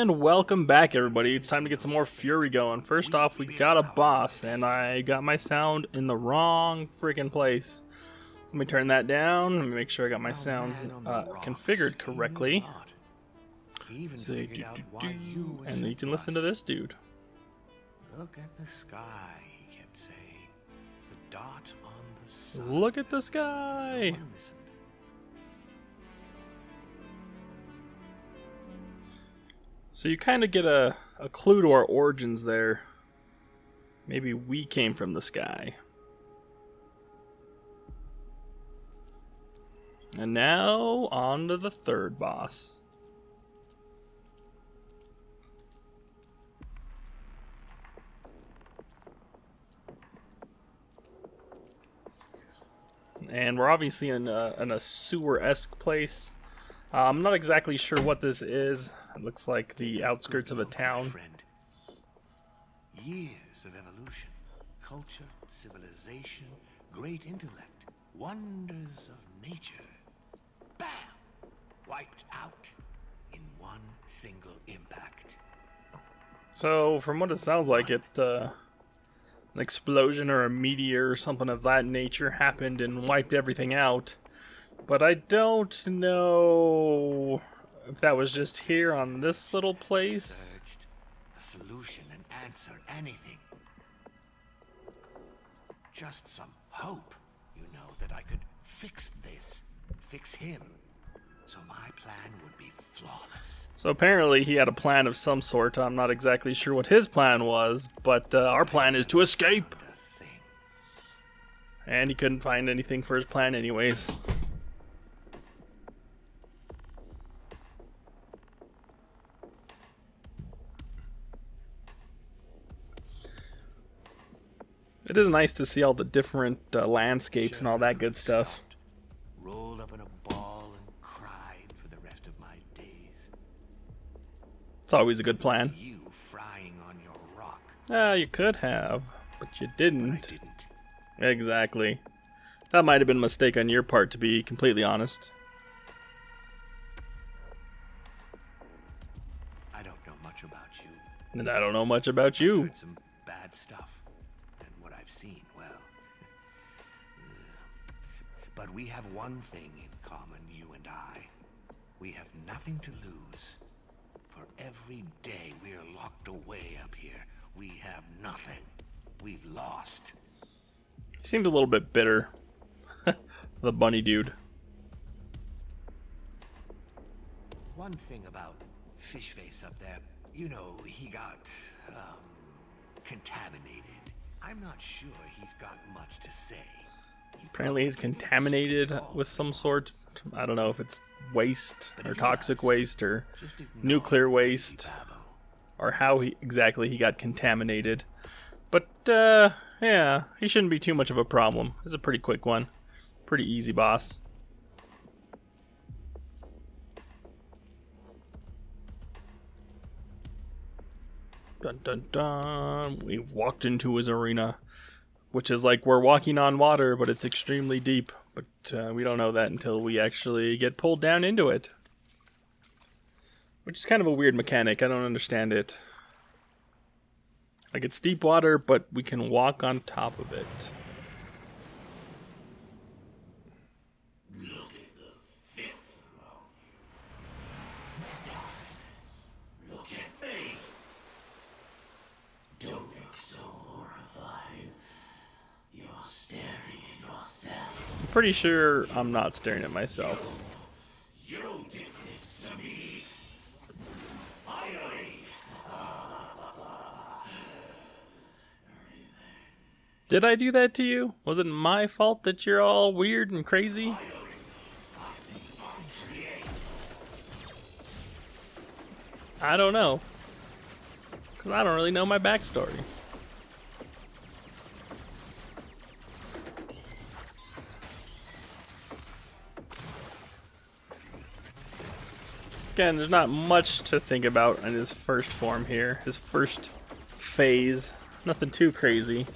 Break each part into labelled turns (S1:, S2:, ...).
S1: And welcome back, everybody. It's time to get some more Fury going. First off, we got a boss, and I got my sound in the wrong freaking place. So let me turn that down. Let me make sure I got my sounds configured correctly. So, and then you can listen to this dude.
S2: Look at the sky, he kept saying. The dot on the sun.
S1: Look at the sky. So you kind of get a clue to our origins there. Maybe we came from the sky. And now, on to the third boss. And we're obviously in a sewer-esque place. I'm not exactly sure what this is. It looks like the outskirts of a town.
S2: Years of evolution, culture, civilization, great intellect, wonders of nature. Bam! Wiped out in one single impact.
S1: So, from what it sounds like, an explosion or a meteor or something of that nature happened and wiped everything out. But I don't know if that was just here on this little place.
S2: Searched a solution, an answer, anything. Just some hope, you know, that I could fix this, fix him. So my plan would be flawless.
S1: So apparently he had a plan of some sort. I'm not exactly sure what his plan was, but our plan is to escape. And he couldn't find anything for his plan anyways. It is nice to see all the different landscapes and all that good stuff.
S2: Rolled up in a ball and cried for the rest of my days.
S1: It's always a good plan.
S2: You frying on your rock.
S1: You could have, but you didn't.
S2: But I didn't.
S1: Exactly. That might have been a mistake on your part, to be completely honest.
S2: I don't know much about you.
S1: And I don't know much about you.
S2: I've heard some bad stuff. Seen well, but we have one thing in common, you and I. We have nothing to lose. For every day we are locked away up here, we have nothing. We've lost.
S1: He seemed a little bit bitter. The bunny dude.
S2: One thing about Fishface up there, you know, he got contaminated. I'm not sure he's got much to say.
S1: Apparently he's contaminated with some sort. I don't know if it's waste or toxic waste or nuclear waste or how exactly he got contaminated. But yeah, he shouldn't be too much of a problem. It's a pretty quick one. Pretty easy boss. Dun dun dun. We've walked into his arena, which is like we're walking on water, but it's extremely deep. But we don't know that until we actually get pulled down into it. Which is kind of a weird mechanic. I don't understand it. Like, it's deep water, but we can walk on top of it. Pretty sure I'm not staring at myself.
S2: You did this to me. Finally.
S1: Did I do that to you? Was it my fault that you're all weird and crazy? I don't know. Because I don't really know my backstory. Again, there's not much to think about in his first form here. His first phase. Nothing too crazy.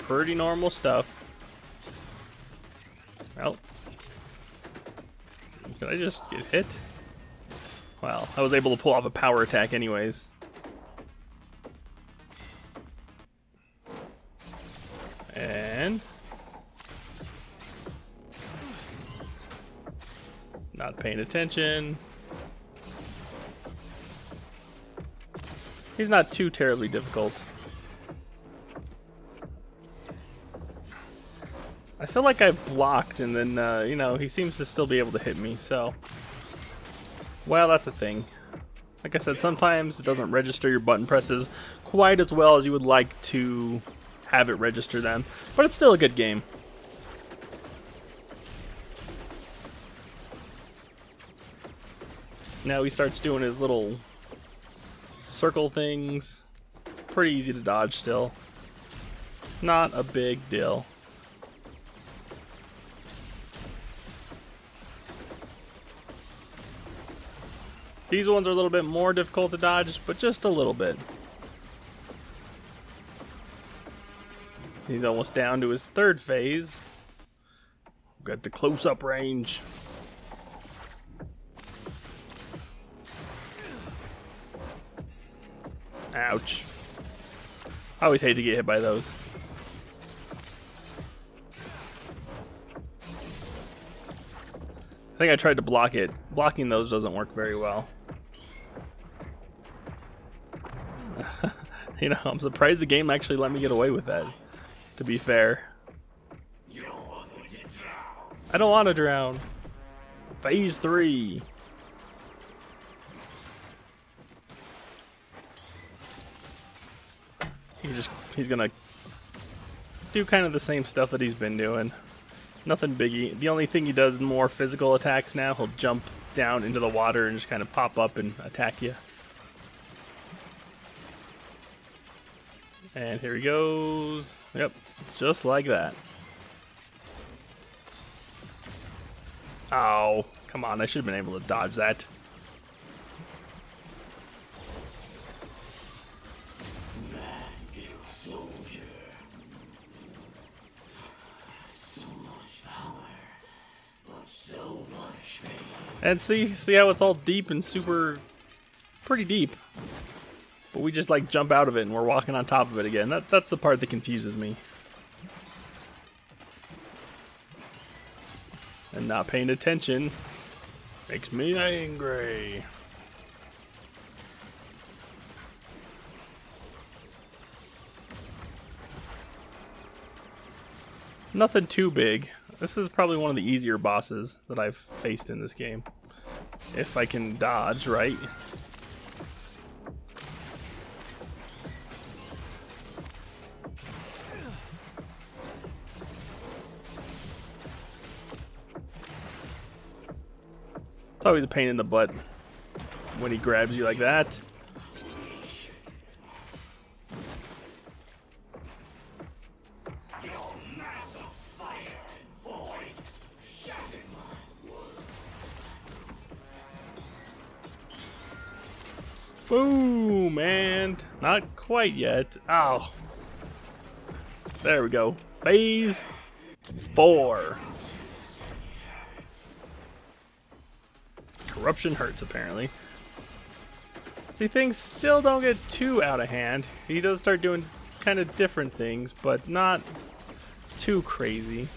S1: Pretty normal stuff. Well, Did I just get hit? Well, I was able to pull off a power attack anyways. And... not paying attention. He's not too terribly difficult. I feel like I've blocked and then, you know, he seems to still be able to hit me, so... well, that's the thing. Like I said, sometimes it doesn't register your button presses quite as well as you would like to have it register them, but it's still a good game. Now he starts doing his little circle things. Pretty easy to dodge still. Not a big deal. These ones are a little bit more difficult to dodge, but just a little bit. He's almost down to his third phase. Got the close-up range. Ouch. I always hate to get hit by those. I think I tried to block it. Blocking those doesn't work very well. You know, I'm surprised the game actually let me get away with that, to be fair. I don't want to drown. Phase 3. He's gonna do kind of the same stuff that he's been doing. Nothing biggie. The only thing he does more physical attacks now. He'll jump down into the water and just kind of pop up and attack you. And here he goes. Yep, just like that. Oh, come on. I should have been able to dodge that. And see how it's all deep and pretty deep. But we just like jump out of it and we're walking on top of it again. That's the part that confuses me. And not paying attention makes me angry. Nothing too big. This is probably one of the easier bosses that I've faced in this game. If I can dodge, right? It's always a pain in the butt when he grabs you like that. Boom, and not quite yet. Ow. There we go. Phase 4. Corruption hurts, apparently. See, things still don't get too out of hand. He does start doing kind of different things, but not too crazy.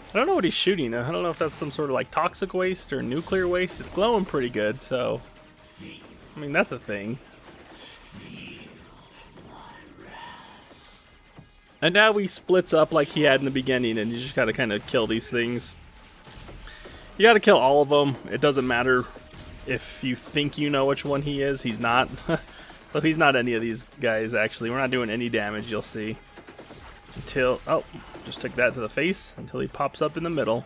S1: I don't know what he's shooting. I don't know if that's some sort of like toxic waste or nuclear waste. It's glowing pretty good, so I mean that's a thing. And now he splits up like he had in the beginning, and you just gotta kind of kill these things. You gotta kill all of them. It doesn't matter if you think you know which one he is. He's not. So he's not any of these guys, actually. We're not doing any damage, you'll see. Until... oh, just took that to the face until he pops up in the middle.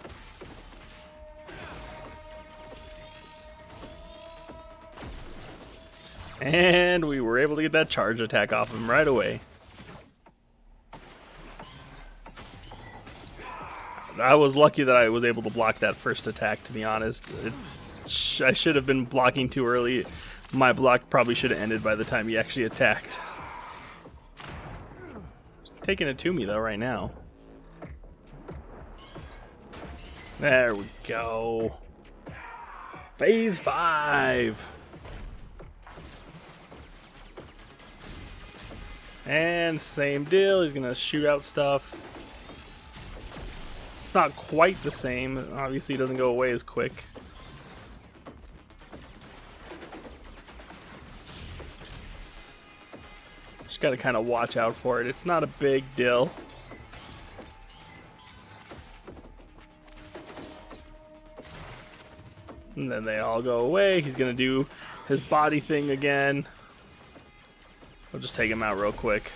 S1: And we were able to get that charge attack off him right away. I was lucky that I was able to block that first attack, to be honest. I should have been blocking too early. My block probably should have ended by the time he actually attacked. taking it to me though right now. There we go. Phase 5. And same deal, he's gonna shoot out stuff. It's not quite the same. Obviously, it doesn't go away as quick. Just gotta kind of watch out for it. It's not a big deal. And then they all go away. He's gonna do his body thing again. We'll just take him out real quick.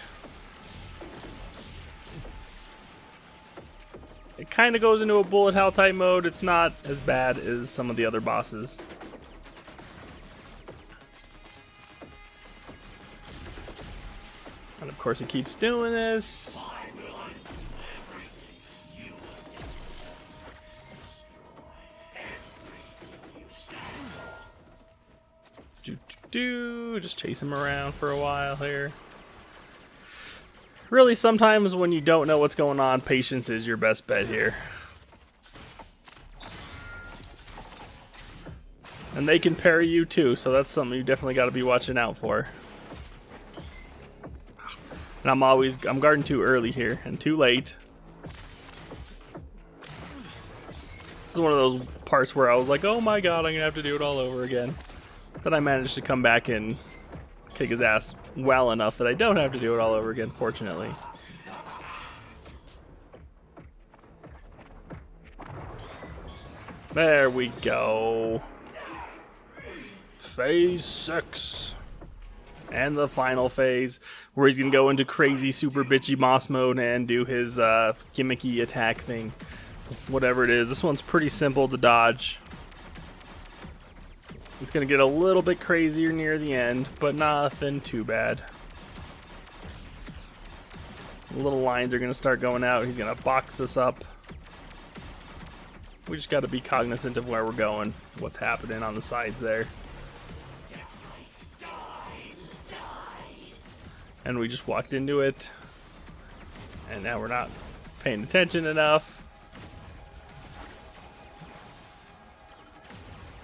S1: It kind of goes into a bullet hell type mode. It's not as bad as some of the other bosses. And of course he keeps doing this. Just chase him around for a while here. Really, sometimes when you don't know what's going on, patience is your best bet here. And they can parry you too, so that's something you definitely got to be watching out for. And I'm guarding too early here and too late. This is one of those parts where I was like, oh my god, I'm gonna have to do it all over again. Then I managed to come back and kick his ass well enough that I don't have to do it all over again, fortunately. There we go. Phase 6. And the final phase, where he's going to go into crazy super bitchy boss mode and do his gimmicky attack thing. Whatever it is. This one's pretty simple to dodge. It's going to get a little bit crazier near the end, but nothing too bad. The little lines are going to start going out. He's going to box us up. We just got to be cognizant of where we're going, what's happening on the sides there. And we just walked into it. And now we're not paying attention enough.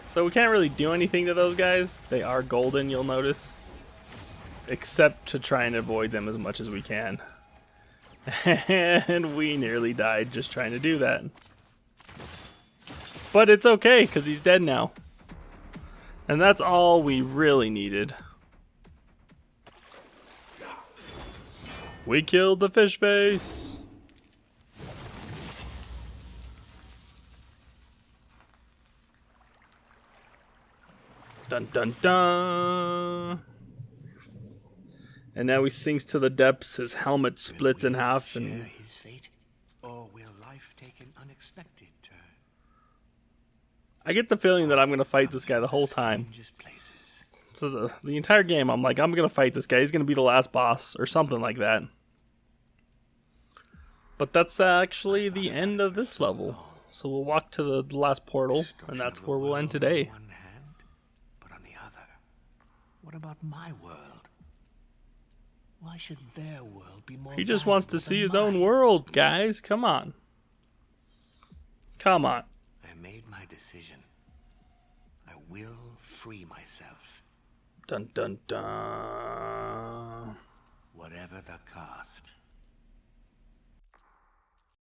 S1: So we can't really do anything to those guys. They are golden, you'll notice. Except to try and avoid them as much as we can. And we nearly died just trying to do that. But it's okay, because he's dead now. And that's all we really needed. We killed the fish face. Dun dun dun. And now he sinks to the depths. His helmet splits in half, and
S2: share his fate, or will life take an unexpected turn?
S1: I get the feeling that I'm gonna fight this guy the whole time. So the entire game, I'm like, I'm gonna fight this guy. He's gonna be the last boss or something like that. But that's actually the end of this level. So we'll walk to the last portal, and that's where we'll end today.
S2: But on the other, what about my world? Why should their world be more?
S1: He just wants to see his own
S2: mine?
S1: world, guys. Come on. Come on.
S2: I made my decision. I will free myself.
S1: Dun dun dun.
S2: Whatever the cost.